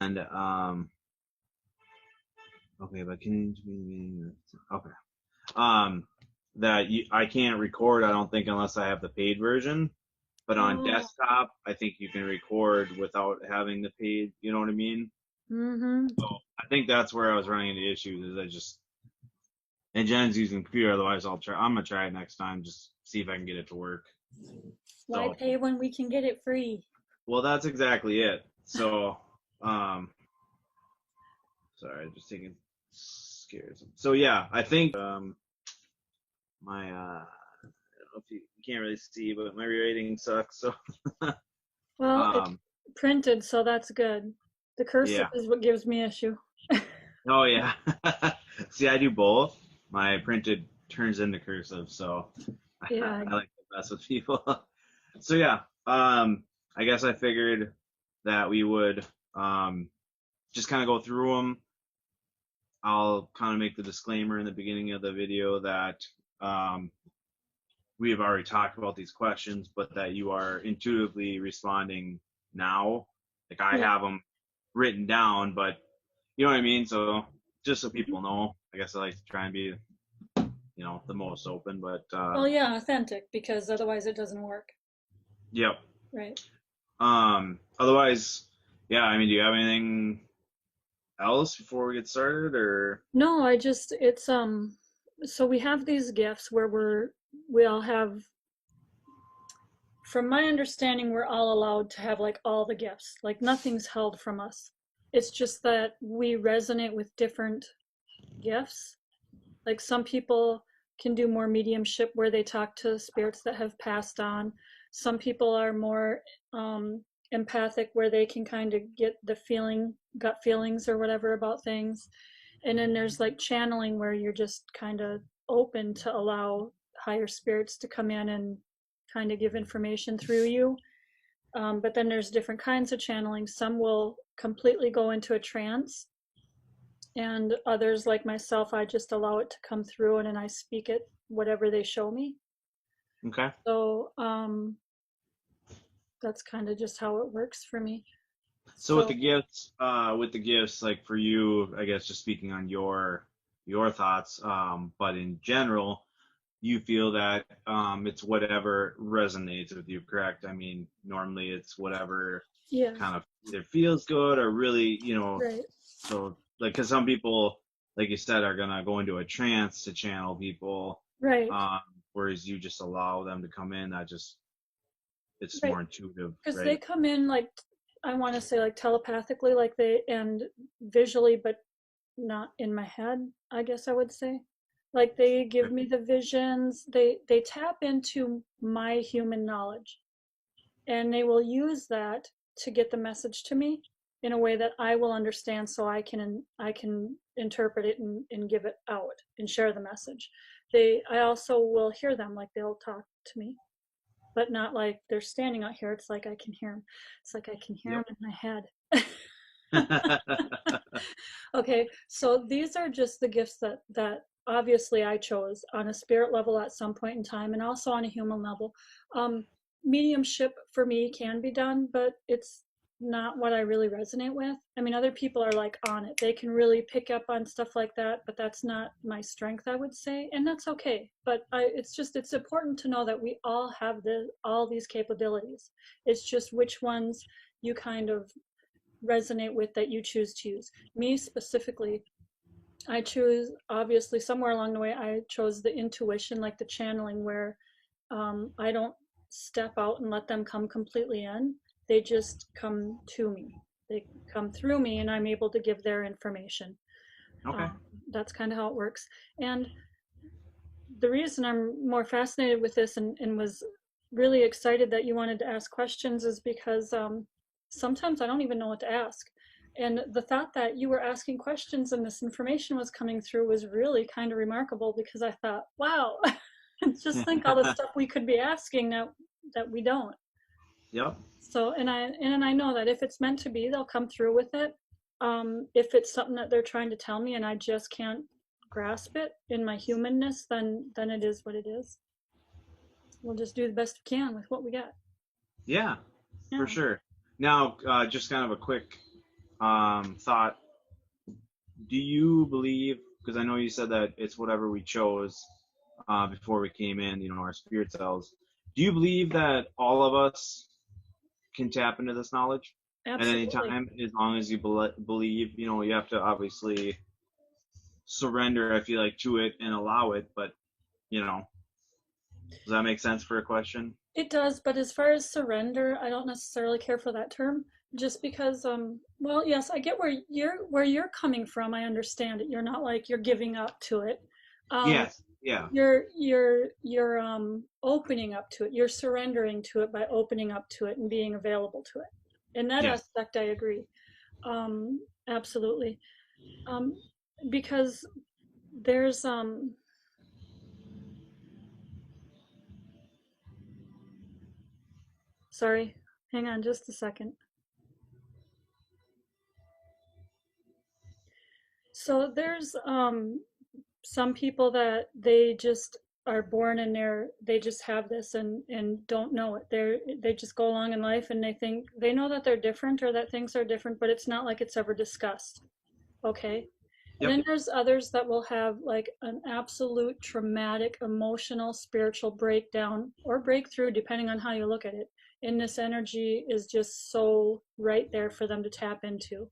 And okay, but can you okay. That I can't record, I don't think, unless I have the paid version. But on Oh. desktop, I think you can record without having the paid. You know what I mean? Mm-hmm. So I think that's where I was running into issues. Is I just and Jen's using computer. Otherwise, I'm gonna try it next time. Just see if I can get it to work. Why So, pay when we can get it free? well, that's exactly it. So, um, sorry, just taking scares. So yeah, I think my I don't know if you can't really see, but my rating sucks. So, Well, it's um, printed, so that's good. The cursive yeah. is what gives me issue. Oh yeah. See, I do both. My printed turns into cursive, so Yeah. I like to mess with people. So yeah, I guess I figured that we would just kind of go through them. I'll kind of make the disclaimer in the beginning of the video that um, we have already talked about these questions, but that you are intuitively responding now. Like I Yeah. have them written down, but you know what I mean. So just so people know, I guess I like to try and be, the most open. But Well, yeah, authentic, because otherwise it doesn't work. yep. Right. Otherwise, yeah. I mean, do you have anything else before we get started, or No, so we have these gifts where we all have, from my understanding, we're all allowed to have like all the gifts. Like nothing's held from us. It's just that we resonate with different gifts. Like some people can do more mediumship where they talk to spirits that have passed on. Some people are more empathic where they can kind of get the gut feelings or whatever about things. And then there's like channeling where you're just kind of open to allow higher spirits to come in and kind of give information through you. But then there's different kinds of channeling. Some will completely go into a trance, and others, like myself, I just allow it to come through and then I speak it, whatever they show me. okay? So that's kind of just how it works for me. So So with the gifts, like for you, I guess just speaking on your thoughts, but in general, you feel that it's whatever resonates with you, correct? I mean, normally it's whatever yeah, kind of either feels good or really, right, so like, because some people, like you said, are gonna go into a trance to channel people, right, um, whereas you just allow them to come in. That just it's right. more intuitive, Because they right? come in like, I want to say like telepathically, like they, and visually, but not in my head, I guess I would say. Like they give me the visions. They tap into my human knowledge, and they will use that to get the message to me in a way that I will understand, so I can interpret it and give it out and share the message. I also will hear them, like they'll talk to me, but not like they're standing out here. It's like I can hear them. It's like I can hear Yep. them in my head. Okay, so these are just the gifts that obviously I chose on a spirit level at some point in time, and also on a human level. Um, Mediumship for me can be done, but it's not what I really resonate with. I mean, other people are like on it; they can really pick up on stuff like that, but that's not my strength, I would say, and that's okay. But it's important to know that we all have all these capabilities. It's just which ones you kind of resonate with that you choose to use. Me specifically, I choose, obviously, somewhere along the way, I chose the intuition, like the channeling, where I don't step out and let them come completely in. They just come to me. They come through me, and I'm able to give their information. Okay. Um, that's kind of how it works. And the reason I'm more fascinated with this and was really excited that you wanted to ask questions is because sometimes I don't even know what to ask. And the thought that you were asking questions and this information was coming through was really kind of remarkable, because I thought, wow, just think all the stuff we could be asking that we don't. Yep. So, and I know that if it's meant to be, they'll come through with it. If it's something that they're trying to tell me and I just can't grasp it in my humanness, then it is what it is. We'll just do the best we can with what we got. Yeah, for Yeah. sure. Now, just kind of a quick thought, do you believe, because I know you said that it's whatever we chose before we came in, our spirit selves. Do you believe that all of us can tap into this knowledge at any Absolutely. time, as long as you believe? You have to obviously surrender, I feel like, to it and allow it, but, does that make sense for a question? It does, but as far as surrender, I don't necessarily care for that term. Just because, well, yes, I get where you're coming from. I understand it. You're not like you're giving up to it. Um, Yes. Yeah. you're opening up to it. You're surrendering to it by opening up to it and being available to it. In that Yes. aspect, I agree. Absolutely. Um, because there's sorry, hang on just a second. So there's some people that they just are born and they just have this and don't know it. They just go along in life and they think they know that they're different or that things are different, but it's not like it's ever discussed. Okay. And Yep. then there's others that will have like an absolute traumatic, emotional, spiritual breakdown or breakthrough, depending on how you look at it. And this energy is just so right there for them to tap into.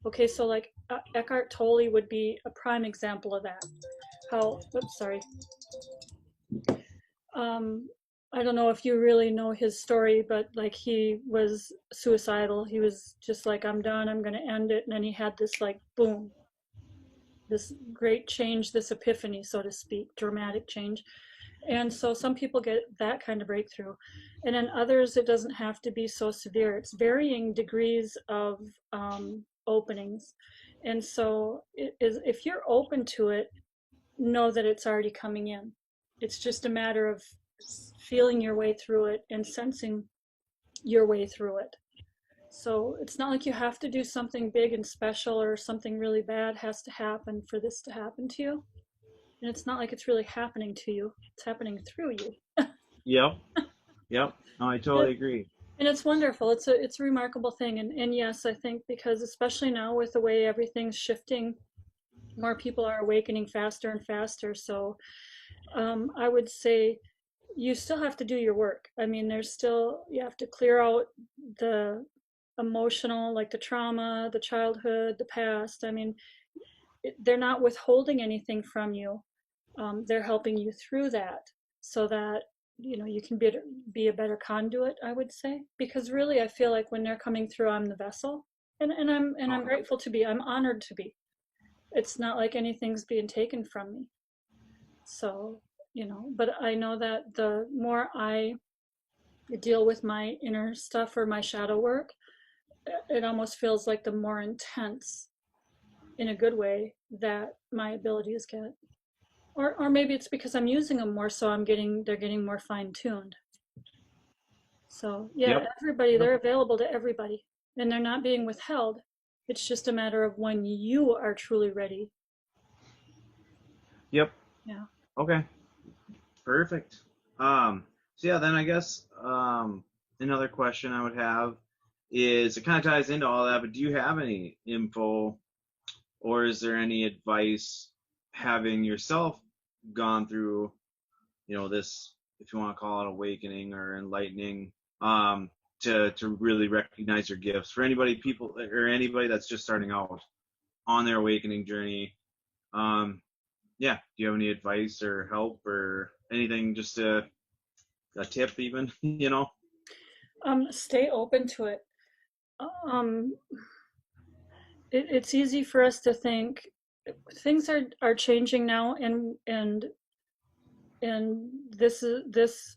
Okay, so like Eckhart Tolle would be a prime example of that. How, oops, sorry. Um, I don't know if you really know his story, but like he was suicidal. He was just like, I'm done, I'm going to end it. And then he had this like, boom, this great change, this epiphany, so to speak, dramatic change. And so some people get that kind of breakthrough. And then others, it doesn't have to be so severe. It's varying degrees of openings. And so if you're open to it, know that it's already coming in. It's just a matter of feeling your way through it and sensing your way through it. So it's not like you have to do something big and special or something really bad has to happen for this to happen to you. And it's not like it's really happening to you, it's happening through you. Yep. Yep. No, I totally agree. And it's wonderful. It's a remarkable thing. And yes, I think because especially now with the way everything's shifting, more people are awakening faster and faster. So I would say you still have to do your work. I mean, there's still, you have to clear out the emotional, like the trauma, the childhood, the past. I mean, they're not withholding anything from you. They're helping you through that so that you can be a better conduit, I would say, because really I feel like when they're coming through, I'm the vessel, and I'm Oh, grateful to be. I'm honored to be. It's not like anything's being taken from me. So, but I know that the more I deal with my inner stuff or my shadow work, it almost feels like the more intense, in a good way, that my abilities get. Or maybe it's because I'm using them more, so they're getting more fine tuned. So yeah, yep. everybody, Yep. they're available to everybody, and they're not being withheld. It's just a matter of when you are truly ready. Yep. Yeah. Okay. Perfect. So yeah, then I guess another question I would have is, it kind of ties into all that, but do you have any info, or is there any advice, having yourself gone through, this, if you want to call it awakening or enlightening, to really recognize your gifts, for anybody that's just starting out on their awakening journey? Yeah, do you have any advice or help or anything, just a tip even, Stay open to it. Um, it's easy for us to think things are changing now, and this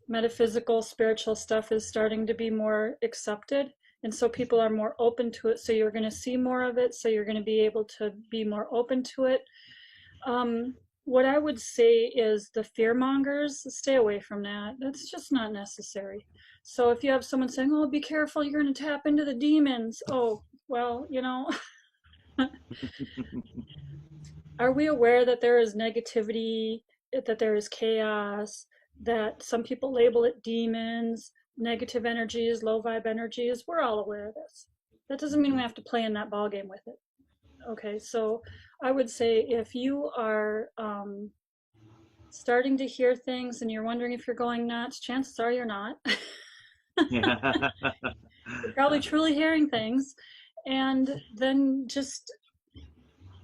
metaphysical spiritual stuff is starting to be more accepted, and so people are more open to it, so you're going to see more of it, so you're going to be able to be more open to it. What I would say is the fear mongers, stay away from that. That's just not necessary. So if you have someone saying, oh, be careful, you're going to tap into the demons, oh well, are we aware that there is negativity, that there is chaos, that some people label it demons, negative energies, low vibe energies? We're all aware of this. That doesn't mean we have to play in that ball game with it. Okay, so I would say if you are starting to hear things and you're wondering if you're going nuts, chances are you're not. Yeah. You're probably truly hearing things. And then just,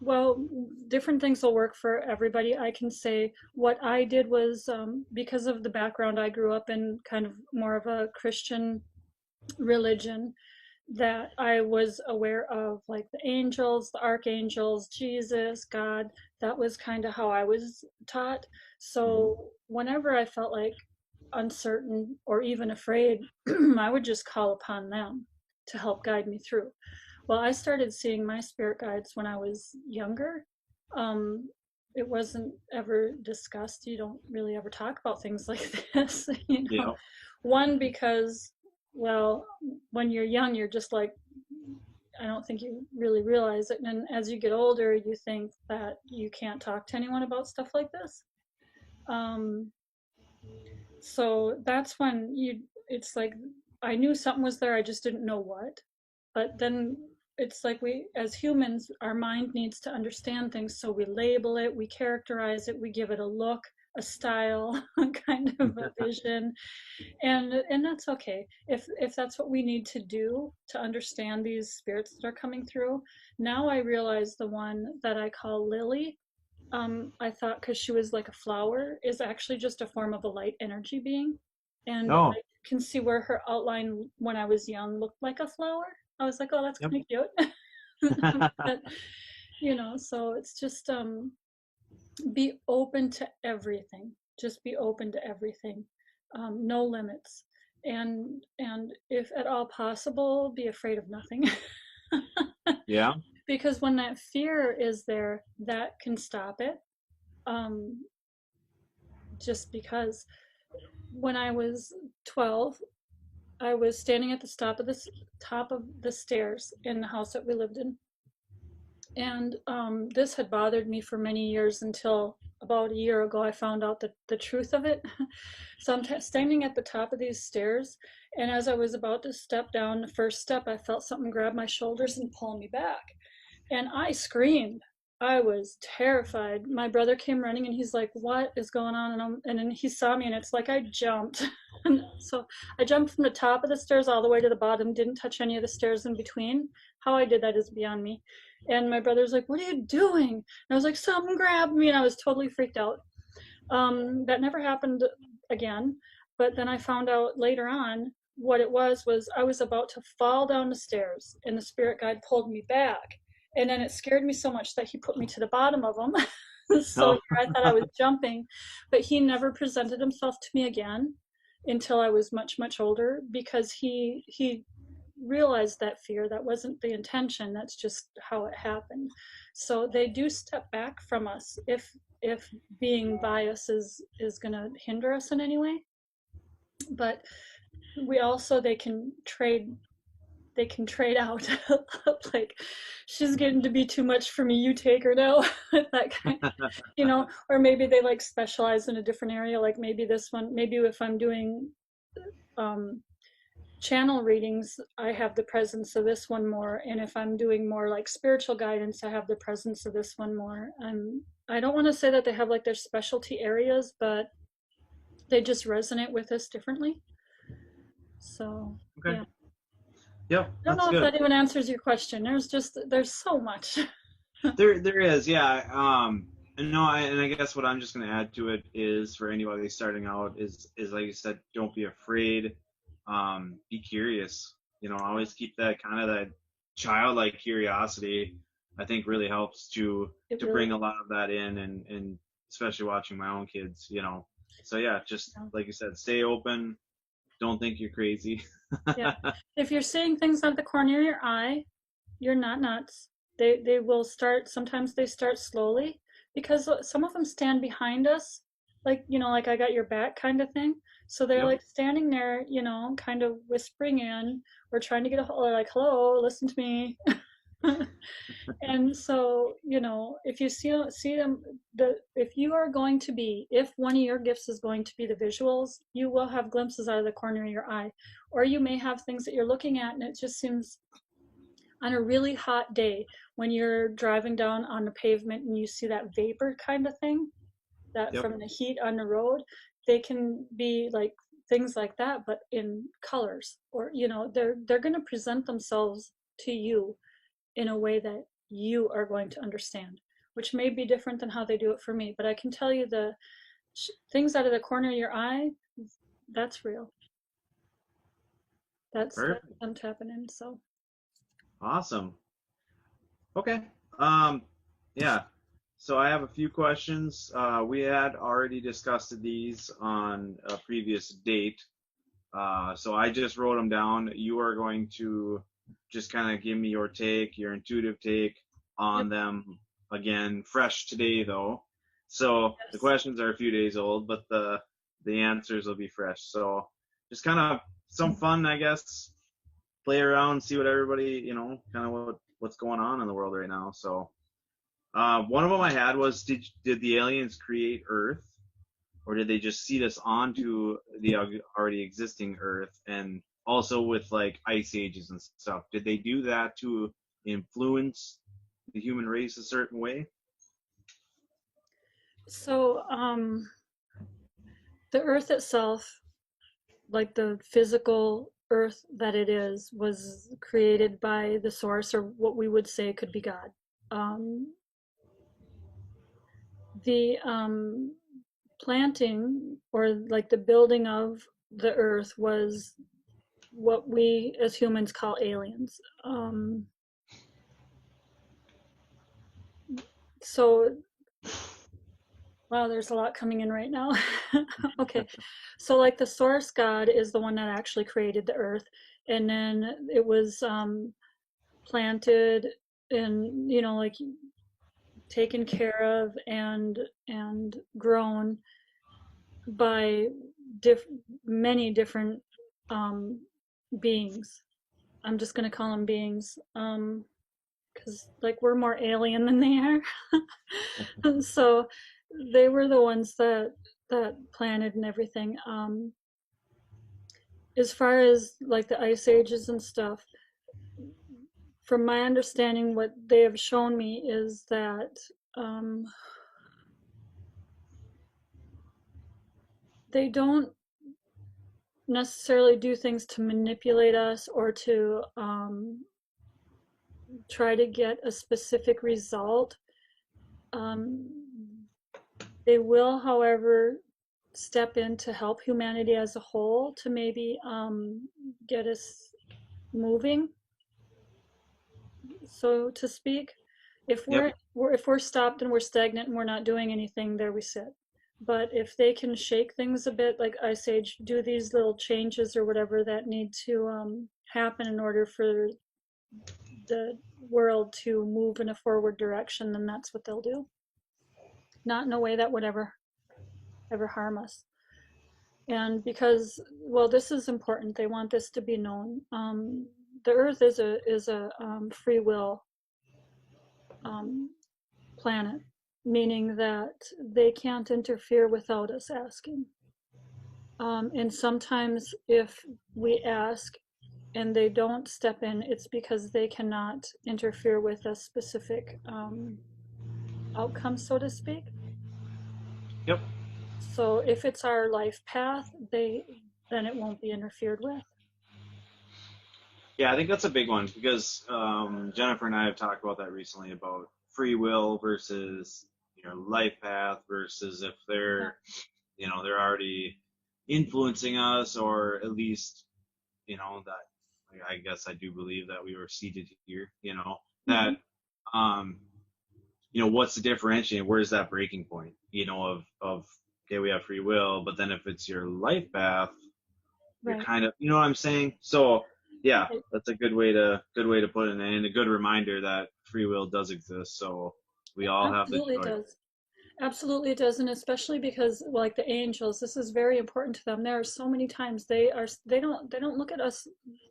well, different things will work for everybody. I can say what I did was because of the background I grew up in, kind of more of a Christian religion, that I was aware of, like the angels, the archangels, Jesus, God. That was kind of how I was taught. Mhm. So whenever I felt like uncertain or even afraid, I would just call upon them to help guide me through. Well, I started seeing my spirit guides when I was younger. Um, it wasn't ever discussed. You don't really ever talk about things like this, you know. Yeah. One, because, well, when you're young, you're just like, I don't think you really realize it. And as you get older, you think that you can't talk to anyone about stuff like this. Um, so that's when it's like, I knew something was there, I just didn't know what. But then it's like we, as humans, our mind needs to understand things. So we label it, we characterize it, we give it a look, a style, kind of a vision. And that's okay. If that's what we need to do to understand these spirits that are coming through. Now I realize the one that I call Lily, I thought because she was like a flower, is actually just a form of a light energy being. And I Oh, can see where her outline when I was young looked like a flower. I was like, oh, that's yep. kind of cute. But, so it's just be open to everything. Just be open to everything. No limits. And if at all possible, be afraid of nothing. Yeah. Because when that fear is there, that can stop it. Um, just because when I was 12, I was standing at the top of the stairs in the house that we lived in, and this had bothered me for many years until about a year ago I found out the truth of it. So I'm standing at the top of these stairs, and as I was about to step down the first step, I felt something grab my shoulders and pull me back. And I screamed. I was terrified. My brother came running and he's like, "What is going on?" And then he saw me and it's like I jumped. And so I jumped from the top of the stairs all the way to the bottom, didn't touch any of the stairs in between. How I did that is beyond me. And my brother's like, "What are you doing?" And I was like, "Something grabbed me," and I was totally freaked out. That never happened again. But then I found out later on what it was I was about to fall down the stairs and the spirit guide pulled me back. And then it scared me so much that he put me to the bottom of them. So Oh, here I thought I was jumping, but he never presented himself to me again until I was much, much older because he realized that fear. That wasn't the intention. That's just how it happened. So they do step back from us if being biased is going to hinder us in any way. But we also they can trade out. Like, she's getting to be too much for me, you take her now. That kind, or maybe they like specialize in a different area, like maybe this one, maybe if I'm doing um channel readings, I have the presence of this one more, and if I'm doing more like spiritual guidance, I have the presence of this one more. I don't want to say that they have like their specialty areas, but they just resonate with us differently. So okay. yeah, Yep, I don't that's know if good. that even answers your question. There's so much. There is, yeah. And no, and I guess what I'm just gonna add to it is for anybody starting out is like you said, don't be afraid. Be curious. Always keep that kind of that childlike curiosity. I think really helps It to really, bring a lot of that in, and especially watching my own kids. So yeah, just yeah. like you said, stay open. Don't think you're crazy. Yeah. If you're seeing things out of the corner of your eye, you're not nuts. They will start. Sometimes they start slowly because some of them stand behind us, like like I got your back kind of thing. So they're Yep. like standing there, kind of whispering in or trying to get a hold. Like, hello, listen to me. And so, if you see them, if you are going to be, if one of your gifts is going to be the visuals, you will have glimpses out of the corner of your eye, or you may have things that you're looking at and it just seems on a really hot day when you're driving down on the pavement and you see that vapor kind of thing, that Yep. from the heat on the road, they can be like things like that, but in colors, or they're going to present themselves to you in a way that you are going to understand, which may be different than how they do it for me. But I can tell you the things out of the corner of your eye, that's real. That's Perfect. them tapping in. So Awesome. Okay. Um, yeah. So I have a few questions. We had already discussed these on a previous date. So I just wrote them down. You are going to just kind of give me your take, your intuitive take yep. on them again, fresh today though. So the Yes. questions are a few days old, but the answers will be fresh. So just kind of some fun, I guess. Play around, see what everybody, kind of what's going on in the world right now. So one of them I had was, did the aliens create Earth? Or did they just seed us onto the already existing Earth? And also with like ice ages and stuff, did they do that to influence the human race a certain way? So the earth itself, like the physical earth that it is, was created by the source, or what we would say could be God. The planting, or like the building of the earth, was what we as humans call aliens. So wow, there's a lot coming in right now. Okay, so like the source God is the one that actually created the earth, and then it was planted and like taken care of and grown by diff many different um, beings. I'm just gonna call them beings, because like we're more alien than they are. So they were the ones that planted and everything. As far as like the ice ages and stuff, from my understanding, what they have shown me is that um, they don't necessarily do things to manipulate us or to try to get a specific result. Um, they will, however, step in to help humanity as a whole to maybe get us moving, so to speak. If Yep. we're stopped and we're stagnant and we're not doing anything, there we sit. But if they can shake things a bit, like Ice Age, do these little changes or whatever that need to happen in order for the world to move in a forward direction, then that's what they'll do. Not in a way that would ever harm us. And because, well, this is important, they want this to be known. The Earth is a free will um, planet, meaning that they can't interfere without us asking. And sometimes if we ask and they don't step in, it's because they cannot interfere with a specific outcome, so to speak. Yep. So if it's our life path, then it won't be interfered with. Yeah, I think that's a big one because Jennifer and I have talked about that recently about free will versus life path versus if Yeah. they're already influencing us, or at least that I guess I do believe that we were seated here, Mm-hmm. that um what's the differentiating, where's that breaking point, of okay, we have free will, but then if it's your life path, you're Right. kind of, what I'm saying? So yeah, Right. that's a good way to put it, and a good reminder that free will does exist, so we all have the Absolutely it choice. does. Absolutely it does, and especially because like the angels, this is very important to them. There are so many times they don't look at us,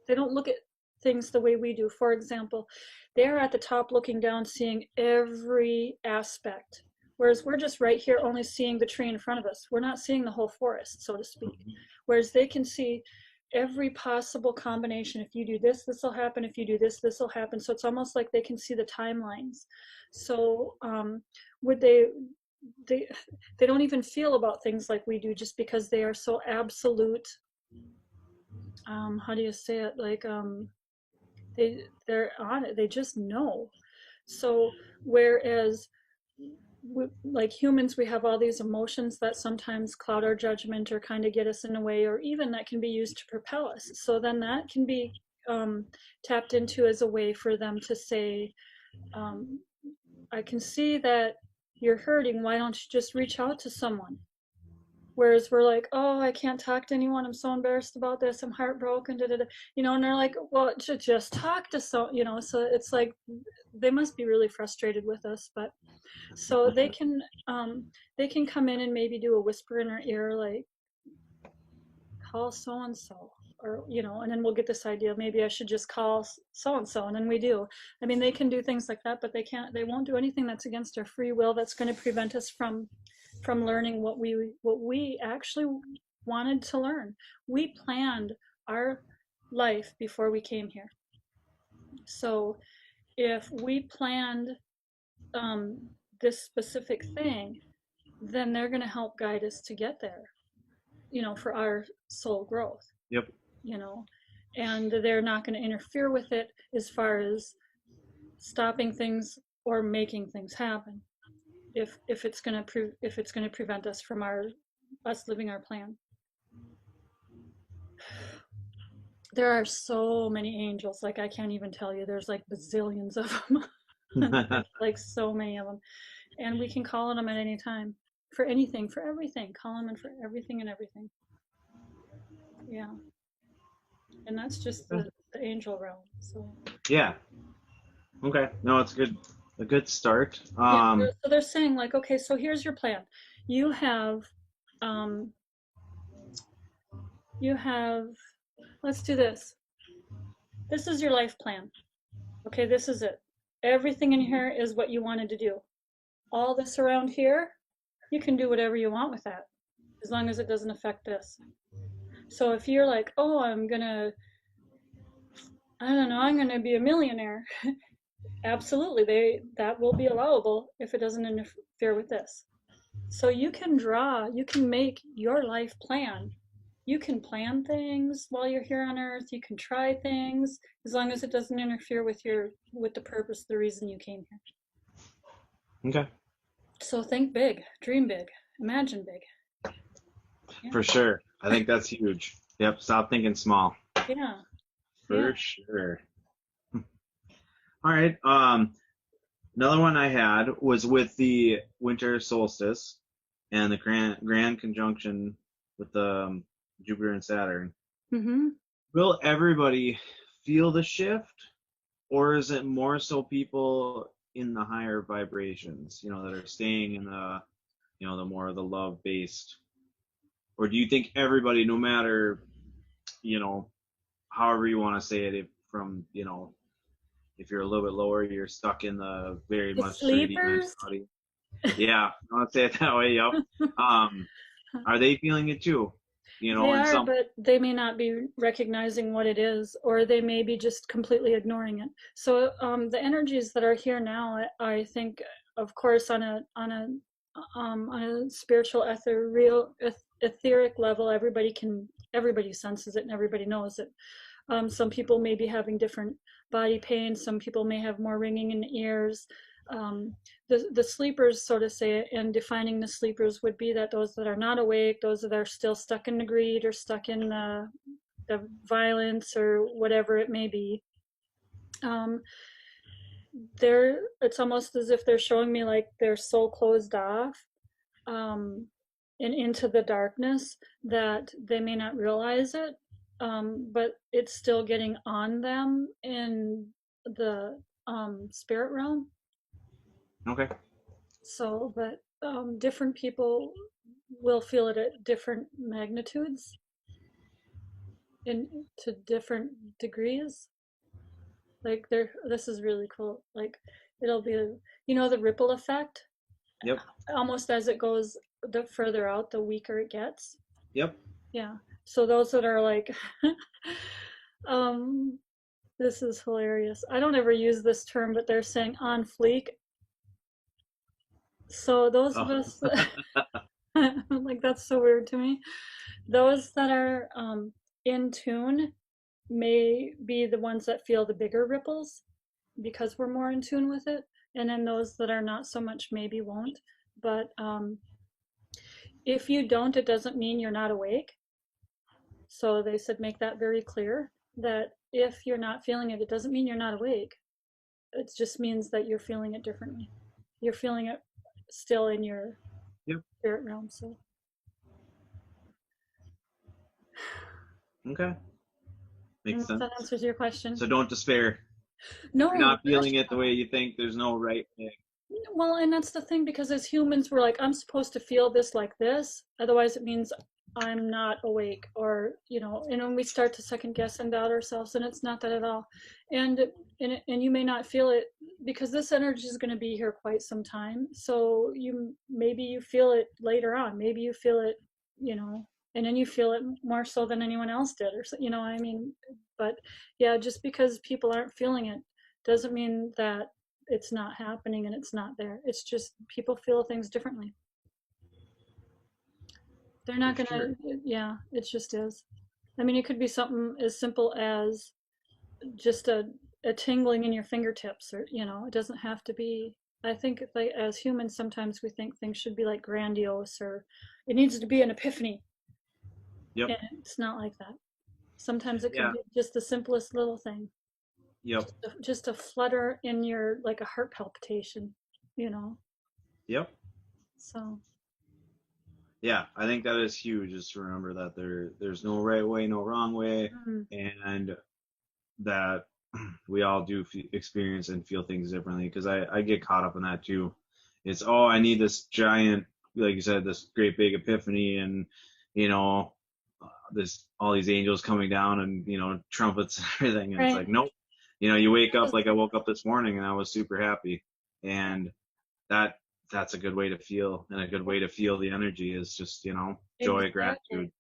they don't look at things the way we do. For example, they're at the top looking down, seeing every aspect, whereas we're just right here only seeing the tree in front of us. We're not seeing the whole forest, so to speak. Whereas they can see every possible combination. If you do this, this will happen. If you do this, this will happen. So it's almost like they can see the timelines. So would they they don't even feel about things like we do, just because they are so absolute. How do you say it? Like they're on it. They just know. So whereas like humans, we have all these emotions that sometimes cloud our judgment or kind of get us in a way, or even that can be used to propel us. So then that can be tapped into as a way for them to say, um, I can see that you're hurting. Why don't you just reach out to someone? Whereas we're like, oh, I can't talk to anyone. I'm so embarrassed about this. I'm heartbroken. Da, da, da. And they're like, well, just talk to so it's like they must be really frustrated with us. But so they can come in and maybe do a whisper in our ear, like, call so and so, or and then we'll get this idea, maybe I should just call so and so, and then we do. I mean, they can do things like that, but they won't do anything that's against our free will, that's going to prevent us from learning what we actually wanted to learn. We planned our life before we came here. So if we planned um, this specific thing, then they're going to help guide us to get there, for our soul growth, Yep. you know, and they're not going to interfere with it as far as stopping things or making things happen, if it's going to if it's going to prevent us from us living our plan. There are so many angels, like I can't even tell you. There's like bazillions of them. Like so many of them, and we can call on them at any time for anything, for everything. Call them in for everything and everything. Yeah, and that's just the angel realm. So Yeah. Okay. No, it's good. A good start. yeah, so they're saying like, okay, so here's your plan. You have, um, you have. Let's do this. This is your life plan. Okay, this is it. Everything in here is what you wanted to do. All this around here, you can do whatever you want with that, as long as it doesn't affect this. So if you're like, oh, I don't know, I'm gonna be a millionaire. Absolutely, that will be allowable if it doesn't interfere with this. So you can make your life plan. You can plan things while you're here on earth. You can try things as long as it doesn't interfere with the purpose, the reason you came here. Okay. So think big, dream big, imagine big. Yeah. For sure. I think that's huge. Yep. Stop thinking small. Yeah. For sure. All right. Another one I had was with the winter solstice and the grand conjunction with the Jupiter and Saturn. Mm-hmm. Will everybody feel the shift, or is it more so people in the higher vibrations, that are staying in the more of the love based? Or do you think everybody, no matter, however you want to say it, if you're a little bit lower, you're stuck in the very The much 3D sleepers. mentality? Yeah, I want to say it that way. Yep. Are they feeling it too? They And are, some. but they may not be recognizing what it is, or they may be just completely ignoring it. So the energies that are here now, I think, of course, on a spiritual, ethereal, etheric level, everybody senses it and everybody knows it. Some people may be having different body pain. Some people may have more ringing in the ears. The sleepers, so to say, and defining the sleepers would be that those that are not awake, those that are still stuck in the greed or stuck in the violence or whatever it may be. It's almost as if they're showing me like they're so closed off, um, and into the darkness that they may not realize it, but it's still getting on them in the spirit realm. Okay. So, but different people will feel it at different magnitudes in to different degrees. Like this is really cool. Like it'll be, the ripple effect. Yep. Almost as it goes, the further out, the weaker it gets. Yep. Yeah. So those that are like, um, this is hilarious. I don't ever use this term, but they're saying on fleek. So those of Oh, us, like that's so weird to me. Those that are in tune may be the ones that feel the bigger ripples because we're more in tune with it. And then those that are not so much maybe won't. But if you don't, it doesn't mean you're not awake. So they said make that very clear that if you're not feeling it, it doesn't mean you're not awake. It just means that you're feeling it differently. You're feeling it still in your yep. spirit realm. So Okay. I don't know Makes if that sense. answers your question. So don't despair. If you're No, not gosh, feeling it the way you think, there's no right way. well, and that's the thing because as humans, we're like, I'm supposed to feel this like this. Otherwise, it means I'm not awake, or and when we start to second guess and doubt ourselves, and it's not that at all. And and you may not feel it because this energy is going to be here quite some time. So maybe you feel it later on. Maybe you feel it, and then you feel it more so than anyone else did, or I mean, but yeah, just because people aren't feeling it doesn't mean that it's not happening and it's not there. It's just people feel things differently. They're For not sure. gonna, yeah, it just is. I mean, it could be something as simple as just a tingling in your fingertips, or, it doesn't have to be. I think like as humans, sometimes we think things should be like grandiose or it needs to be an epiphany. Yep. And it's not like that. Sometimes it could Yeah. be just the simplest little thing, Yep. just a flutter in your, like a heart palpitation, you know? Yep. So, Yeah. I think that is huge. Just to remember that there's no right way, no wrong way, mm, and that we all do experience and feel things differently. Because I get caught up in that too. It's I need this giant, like you said, this great big epiphany, and you know, this all these angels coming down, and trumpets and everything, and it's right. like nope. You wake up like I woke up this morning, and I was super happy, and that that's a good way to feel, and a good way to feel the energy is just joy, Exactly. gratitude.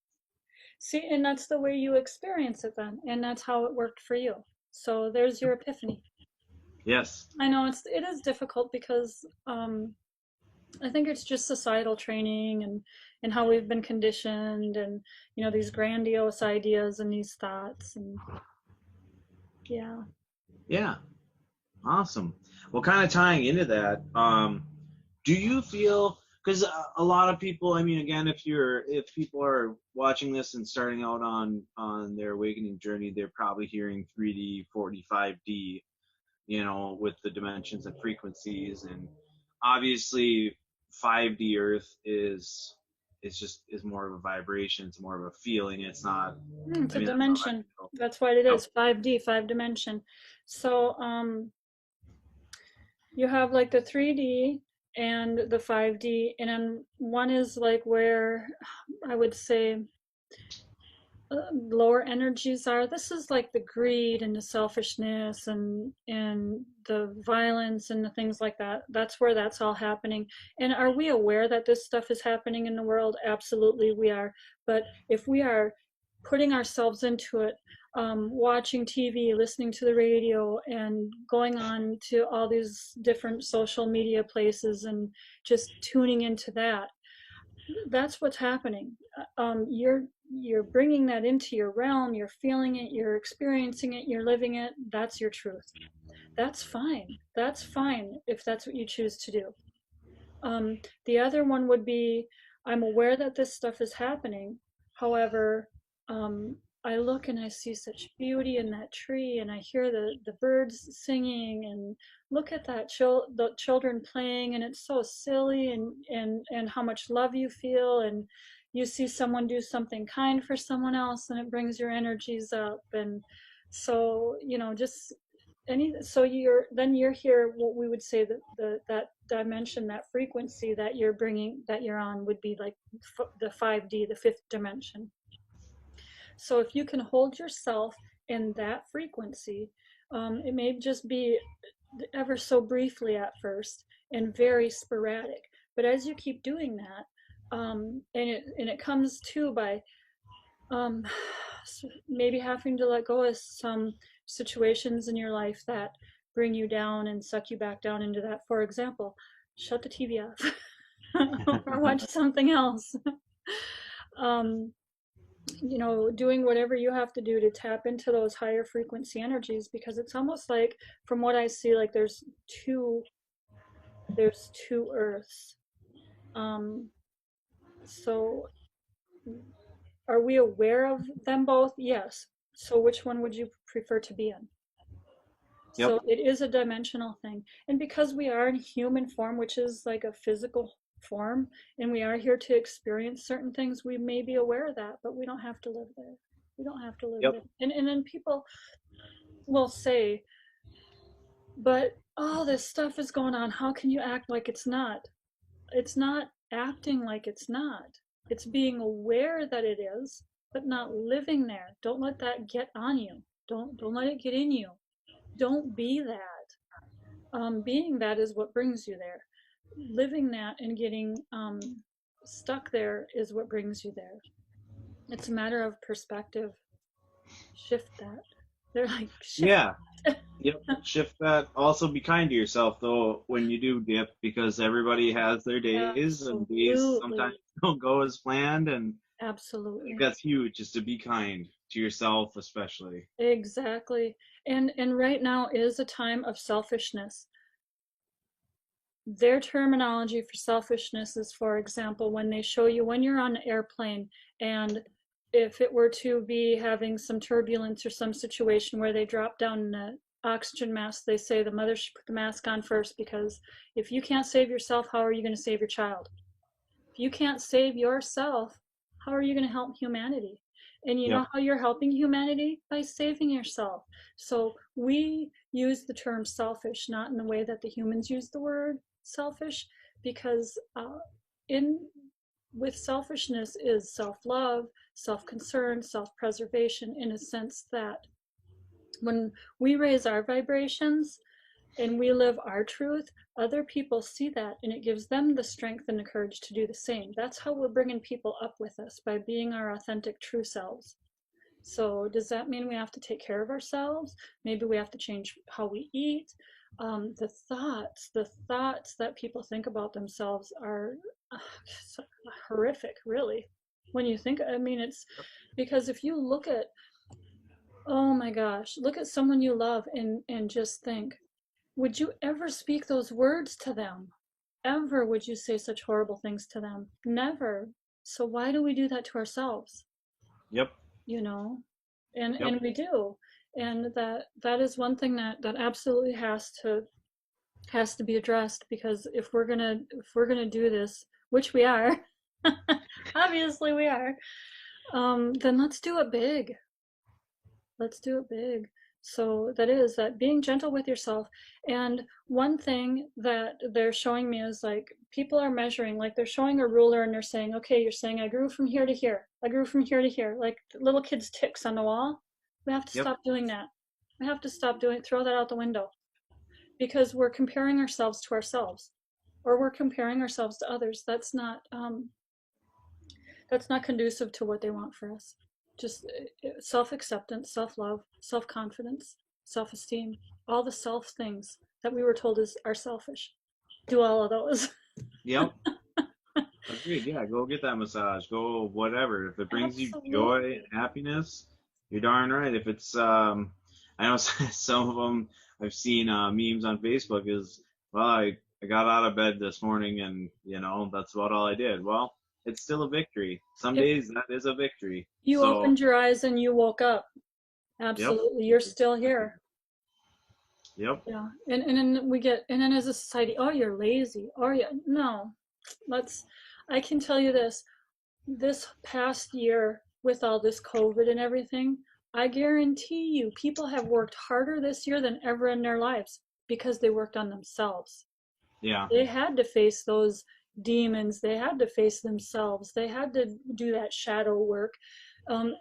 See, and that's the way you experience it then, and that's how it worked for you. So there's your epiphany. Yes. I know it is difficult because I think it's just societal training and how we've been conditioned and these grandiose ideas and these thoughts and yeah. Yeah. Awesome. Well, kind of tying into that, do you feel, because a lot of people, I mean, again, if people are watching this and starting out on their awakening journey, they're probably hearing 3D, 45D, with the dimensions and frequencies, and obviously 5D Earth is more of a vibration, it's more of a feeling. It's not. It's I a mean, that's how I dimension. feel. That's what it Yep. is. 5D, five dimension. So you have like the 3D and the 5D, and then one is like where I would say lower energies are. This is like the greed and the selfishness and the violence and the things like that. That's where that's all happening. And are we aware that this stuff is happening in the world? Absolutely, we are. But if we are putting ourselves into it, watching TV, listening to the radio, and going on to all these different social media places and just tuning into that, that's what's happening. You're bringing that into your realm. You're feeling it. You're experiencing it. You're living it. That's your truth. That's fine. That's fine if that's what you choose to do. The other one would be I'm aware that this stuff is happening. However, um, I look and I see such beauty in that tree, and I hear the birds singing, and look at the children playing, and it's so silly, and how much love you feel, and you see someone do something kind for someone else, and it brings your energies up, and so just so you're here, what we would say that that dimension, that frequency that you're bringing, that you're on, would be like the 5D, the fifth dimension. So if you can hold yourself in that frequency, it may just be ever so briefly at first and very sporadic, but as you keep doing that, and it comes to by um, maybe having to let go of some situations in your life that bring you down and suck you back down into that. For example, shut the TV off or watch something else. um, doing whatever you have to do to tap into those higher frequency energies, because it's almost like, from what I see, like two there's two earths. Um, so are we aware of them both? Yes. So which one would you prefer to be in? Yep. So it is a dimensional thing. And because we are in human form, which is like a physical form, and we are here to experience certain things, we may be aware of that, but we don't have to live there. We don't have to live Yep. there. And then people will say, but all this stuff is going on. How can you act like it's not? It's not acting like it's not. It's being aware that it is, but not living there. Don't let that get on you. Don't let it get in you. Don't be that. Being that is what brings you there. Living that and getting stuck there is what brings you there. It's a matter of perspective. Shift that. They're like, shift. Yeah. Yep. Shift that. Also, be kind to yourself though when you do dip, because everybody has their days, and days sometimes Absolutely. don't go as planned. And I think Absolutely. that's huge, is to be kind to yourself, especially. Exactly. And right now is a time of selfishness. Their terminology for selfishness is, for example, when they show you when you're on an airplane, and if it were to be having some turbulence or some situation where they drop down the oxygen mask, they say the mother should put the mask on first, because if you can't save yourself, how are you going to save your child? If you can't save yourself, how are you going to help humanity? And you know Yep. how you're helping humanity? By saving yourself. So we use the term selfish not in the way that the humans use the word selfish, because in with selfishness is self-love, self-concern, self-preservation, in a sense that when we raise our vibrations and we live our truth, other people see that and it gives them the strength and the courage to do the same. That's how we're bringing people up with us, by being our authentic, true selves. So, does that mean we have to take care of ourselves? Maybe we have to change how we eat. The thoughts that people think about themselves are uh, horrific, really. When you think, I mean, it's because if you look at, oh my gosh, look at someone you love and just think, would you ever speak those words to them? Ever would you say such horrible things to them? Never. So why do we do that to ourselves? Yep. You know? And Yep. and we do. And that is one thing that absolutely has to be addressed, because if we're gonna do this, which we are, obviously we are, then let's do it big. Let's do it big. So that is that, being gentle with yourself. And one thing that they're showing me is, like, people are measuring, like they're showing a ruler and they're saying, okay, you're saying I grew from here to here. I grew from here to here. Like little kids' ticks on the wall. We have to Yep. stop doing that. We have to stop doing, throw that out the window, because we're comparing ourselves to ourselves, or we're comparing ourselves to others. That's not conducive to what they want for us. Just self-acceptance, self-love, self-confidence, self-esteem, all the self things that we were told are selfish. Do all of those. Yep. Agreed. Yeah. Go get that massage. Go whatever. If it brings you joy and Absolutely. happiness, you're darn right. If it's I know some of them I've seen memes on Facebook is, well, I got out of bed this morning and that's about all I did. Well, it's still a victory. Some If days that is a victory. you So, opened your eyes and you woke up, yep. absolutely, you're still here. Yep. Yeah. And then and then as a society, oh, you're lazy. Oh, yeah. No, let's, I can tell you this past year, with all this COVID and everything, I guarantee you people have worked harder this year than ever in their lives, because they worked on themselves. Yeah. They had to face those demons, they had to face themselves, they had to do that shadow work.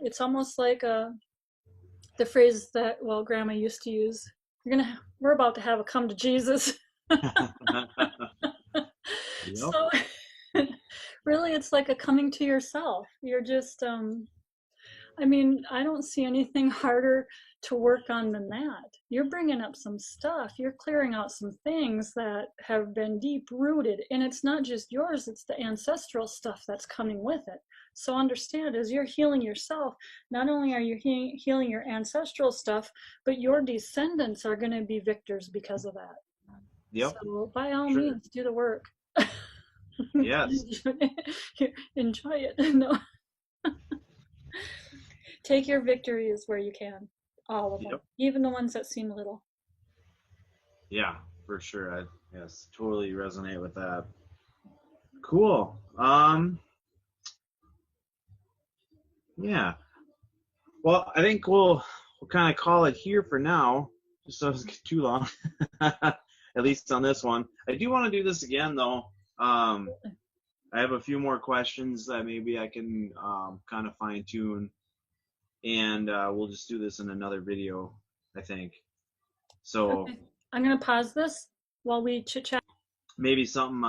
It's almost like the phrase that, well, grandma used to use, we're about to have a come to Jesus. Yep. So really it's like a coming to yourself. You're just I mean, I don't see anything harder to work on than that. You're bringing up some stuff. You're clearing out some things that have been deep rooted. And it's not just yours, it's the ancestral stuff that's coming with it. So understand, as you're healing yourself, not only are you healing your ancestral stuff, but your descendants are going to be victors because of that. Yep, So by all sure. means, do the work. Yes. Enjoy it. No. Take your victories where you can, all of them, Yep. even the ones that seem little. Yeah, for sure. I yes, totally resonate with that. Cool. Yeah. Well, I think we'll kind of call it here for now, just so it doesn't get too long. At least on this one. I do want to do this again though. I have a few more questions that maybe I can kind of fine tune, and we'll just do this in another video, I think. So Okay, I'm gonna pause this while we chit chat. maybe something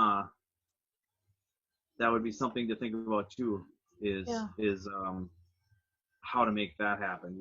that would be something to think about too Yeah. is how to make that happen.